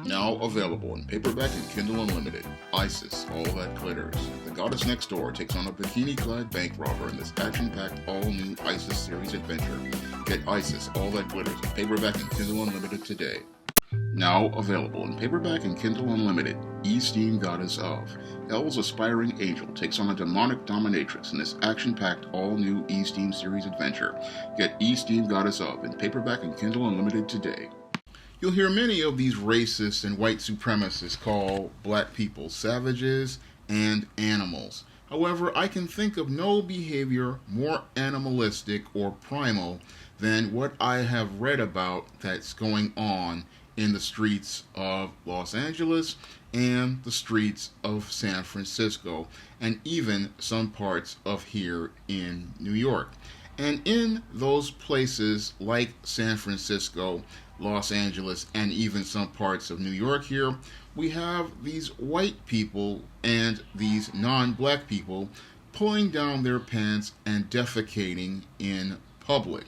Now available in paperback and Kindle Unlimited. Isis, All That Glitters. The goddess next door takes on a bikini-clad bank robber in this action-packed all-new Isis series adventure. Get Isis, All That Glitters in paperback and Kindle Unlimited today. Now available in paperback and Kindle Unlimited. Esteemed Goddess of. Hell's aspiring angel takes on a demonic dominatrix in this action-packed all-new Esteemed series adventure. Get Esteemed Goddess of in paperback and Kindle Unlimited today. You'll hear many of these racists and white supremacists call black people savages and animals. However, I can think of no behavior more animalistic or primal than what I have read about that's going on in the streets of Los Angeles and the streets of San Francisco, and even some parts of here in New York. And in those places like San Francisco, Los Angeles, and even some parts of New York here, we have these white people and these non-black people pulling down their pants and defecating in public.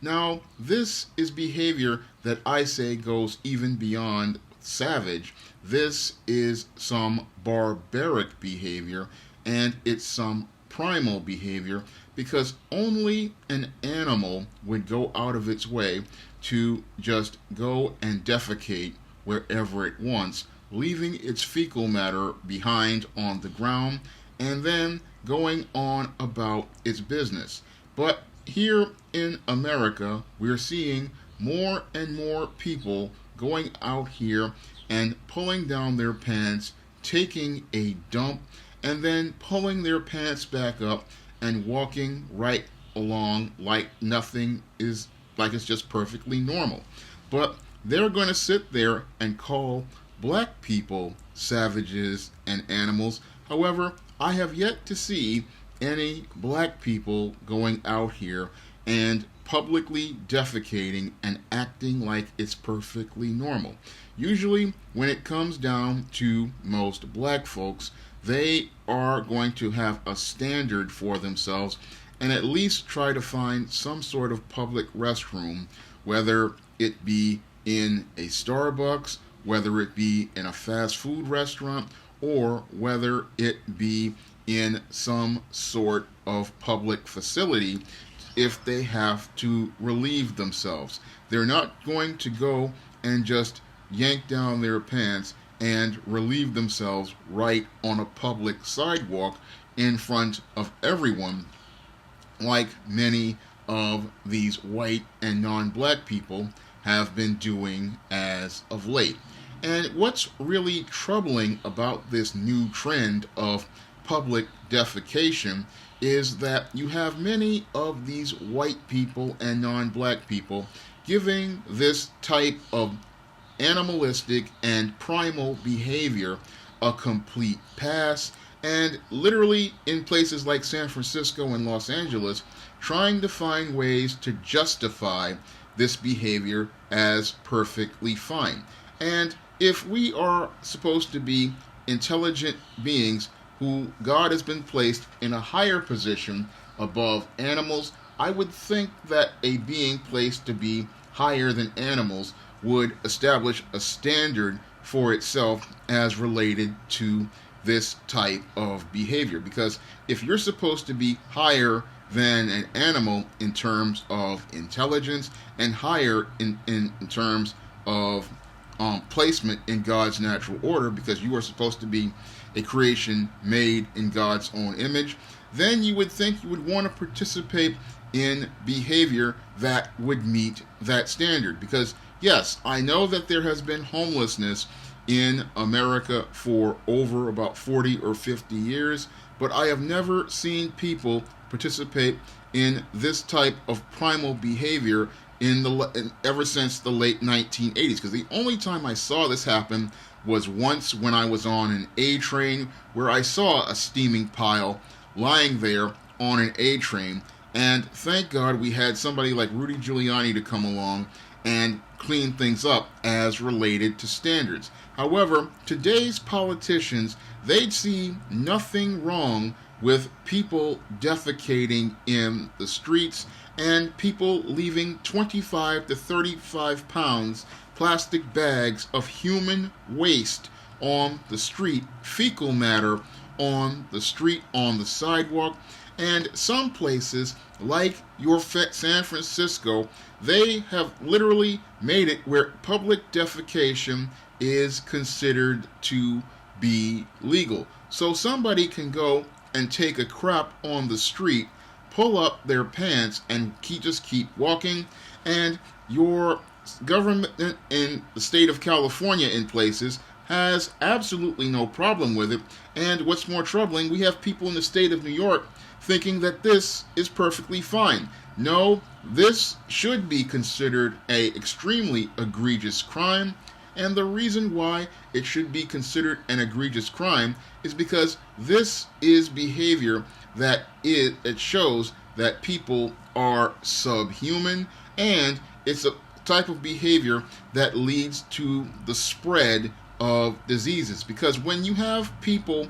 Now, this is behavior that I say goes even beyond savage. This is some barbaric behavior, and it's some primal behavior, because only an animal would go out of its way to just go and defecate wherever it wants, leaving its fecal matter behind on the ground and then going on about its business. But here in America, we're seeing more and more people going out here and pulling down their pants, taking a dump, and then pulling their pants back up and walking right along like nothing is, like it's just perfectly normal. But they're going to sit there and call black people savages and animals. However, I have yet to see any black people going out here and publicly defecating and acting like it's perfectly normal. Usually, when it comes down to most black folks, they are going to have a standard for themselves and at least try to find some sort of public restroom, whether it be in a Starbucks, whether it be in a fast food restaurant, or whether it be in some sort of public facility if they have to relieve themselves. They're not going to go and just yank down their pants and relieve themselves right on a public sidewalk in front of everyone, like many of these white and non-black people have been doing as of late. And what's really troubling about this new trend of public defecation is that you have many of these white people and non-black people giving this type of animalistic and primal behavior a complete pass, and literally in places like San Francisco and Los Angeles trying to find ways to justify this behavior as perfectly fine. And if we are supposed to be intelligent beings who God has been placed in a higher position above animals, I would think that a being placed to be higher than animals would establish a standard for itself as related to this type of behavior. Because if you're supposed to be higher than an animal in terms of intelligence and higher in terms of placement in God's natural order, because you are supposed to be a creation made in God's own image, then you would think you would want to participate in behavior that would meet that standard. Because yes, I know that there has been homelessness in America for over about 40 or 50 years, but I have never seen people participate in this type of primal behavior ever since the late 1980s. Because the only time I saw this happen was once when I was on an A train, where I saw a steaming pile lying there on an A train, and thank God we had somebody like Rudy Giuliani to come along and clean things up as related to standards. However, today's politicians, they'd see nothing wrong with people defecating in the streets and people leaving 25 to 35 pounds plastic bags of human waste on the street, fecal matter on the street, on the sidewalk. And some places, like your San Francisco, they have literally made it where public defecation is considered to be legal. So somebody can go and take a crap on the street, pull up their pants, and just keep walking, and your government in the state of California in places has absolutely no problem with it. And what's more troubling, we have people in the state of New York thinking that this is perfectly fine. No, this should be considered an extremely egregious crime, and the reason why it should be considered an egregious crime is because this is behavior that it shows that people are subhuman, and it's a type of behavior that leads to the spread of diseases. Because when you have people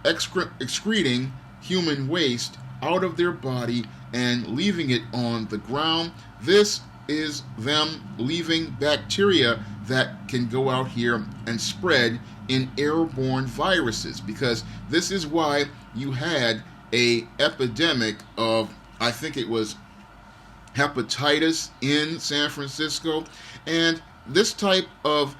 excreting human waste out of their body and leaving it on the ground, this is them leaving bacteria that can go out here and spread in airborne viruses. Because this is why you had a epidemic of, I think it was hepatitis in San Francisco, and this type of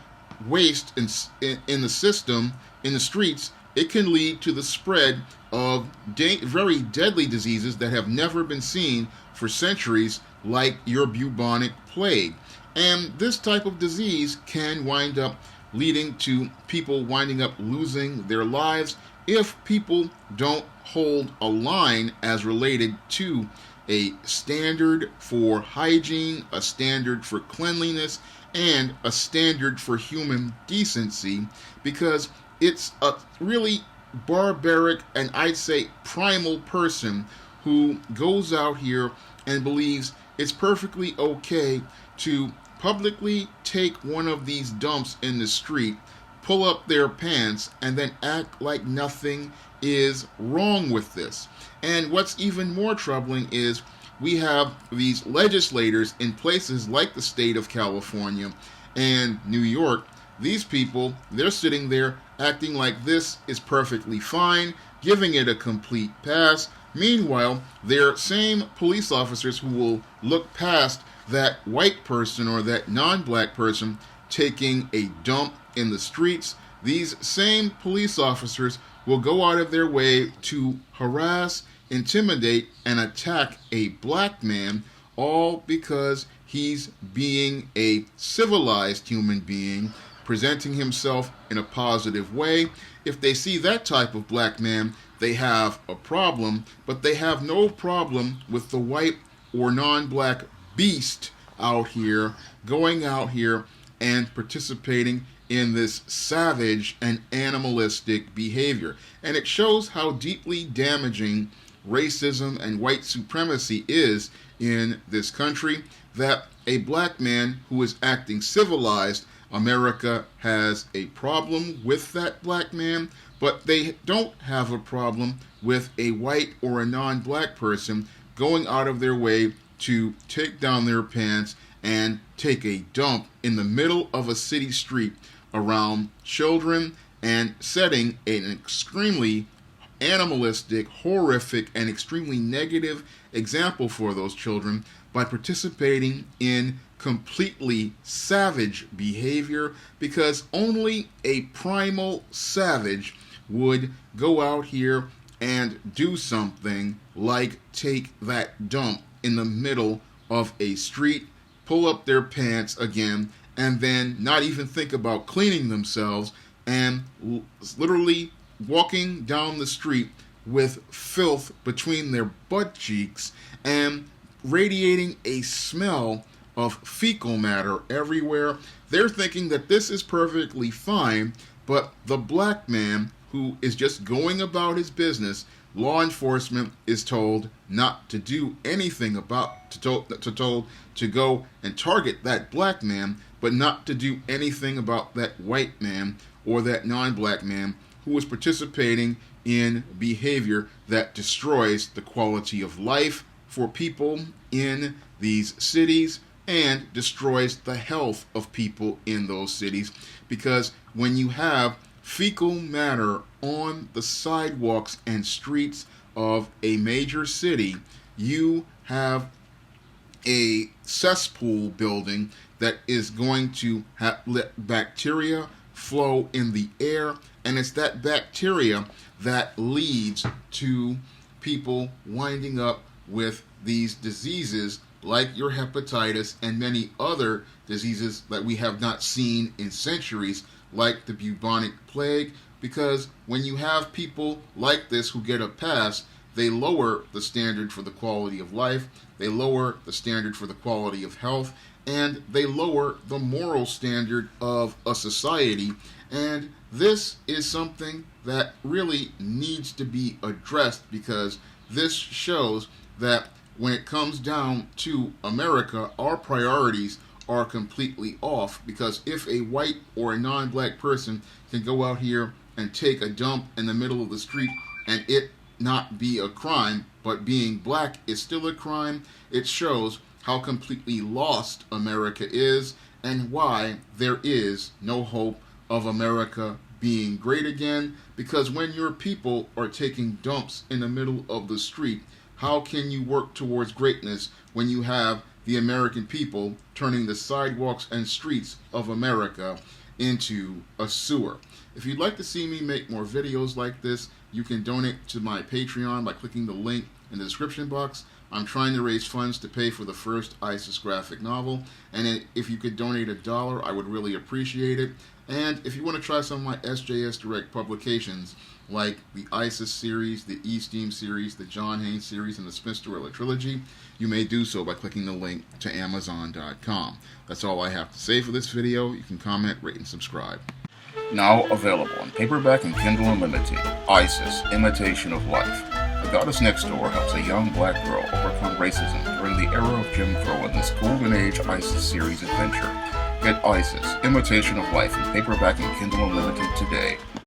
waste in the system, in the streets, it can lead to the spread of very deadly diseases that have never been seen for centuries, like your bubonic plague. And this type of disease can wind up leading to people winding up losing their lives if people don't hold a line as related to a standard for hygiene, a standard for cleanliness, and a standard for human decency, because it's a really barbaric and I'd say primal person who goes out here and believes it's perfectly okay to publicly take one of these dumps in the street, pull up their pants, and then act like nothing is wrong with this. And what's even more troubling is we have these legislators in places like the state of California and New York. These people, they're sitting there acting like this is perfectly fine, giving it a complete pass. Meanwhile, they're same police officers who will look past that white person or that non-black person taking a dump in the streets. These same police officers will go out of their way to harass, intimidate, and attack a black man, all because he's being a civilized human being, presenting himself in a positive way. If they see that type of black man, they have a problem, but they have no problem with the white or non-black beast out here, going out here and participating in this savage and animalistic behavior. And it shows how deeply damaging racism and white supremacy is in this country, that a black man who is acting civilized, America has a problem with that black man, but they don't have a problem with a white or a non-black person going out of their way to take down their pants and take a dump in the middle of a city street around children, and setting an extremely animalistic, horrific, and extremely negative example for those children by participating in completely savage behavior, because only a primal savage would go out here and do something like take that dump in the middle of a street, pull up their pants again, and then not even think about cleaning themselves, and literally walking down the street with filth between their butt cheeks and radiating a smell of fecal matter everywhere. They're thinking that this is perfectly fine, but the black man who is just going about his business, law enforcement is told not to do anything about, told to go and target that black man, but not to do anything about that white man or that non-black man who is participating in behavior that destroys the quality of life for people in these cities, and destroys the health of people in those cities, because when you have fecal matter on the sidewalks and streets of a major city, you have a cesspool building that is going to let bacteria flow in the air, and it's that bacteria that leads to people winding up with these diseases like your hepatitis and many other diseases that we have not seen in centuries, like the bubonic plague. Because when you have people like this who get a pass, they lower the standard for the quality of life, they lower the standard for the quality of health, and they lower the moral standard of a society. And this is something that really needs to be addressed, because this shows that when it comes down to America, our priorities are completely off. Because if a white or a non-black person can go out here and take a dump in the middle of the street and it not be a crime, but being black is still a crime, it shows how completely lost America is and why there is no hope of America being great again. Because when your people are taking dumps in the middle of the street, how can you work towards greatness when you have the American people turning the sidewalks and streets of America into a sewer? If you'd like to see me make more videos like this, you can donate to my Patreon by clicking the link in the description box. I'm trying to raise funds to pay for the first ISIS graphic novel, and if you could donate $1, I would really appreciate it. And if you want to try some of my SJS Direct publications, like the ISIS series, the E-Steam series, the John Haynes series, and the Smith-Storella trilogy, you may do so by clicking the link to Amazon.com. That's all I have to say for this video. You can comment, rate, and subscribe. Now available in paperback and Kindle Unlimited, ISIS, Imitation of Life. The Goddess Next Door helps a young black girl overcome racism during the era of Jim Crow in this Golden Age ISIS series adventure. Get ISIS, Imitation of Life in paperback and Kindle Unlimited today.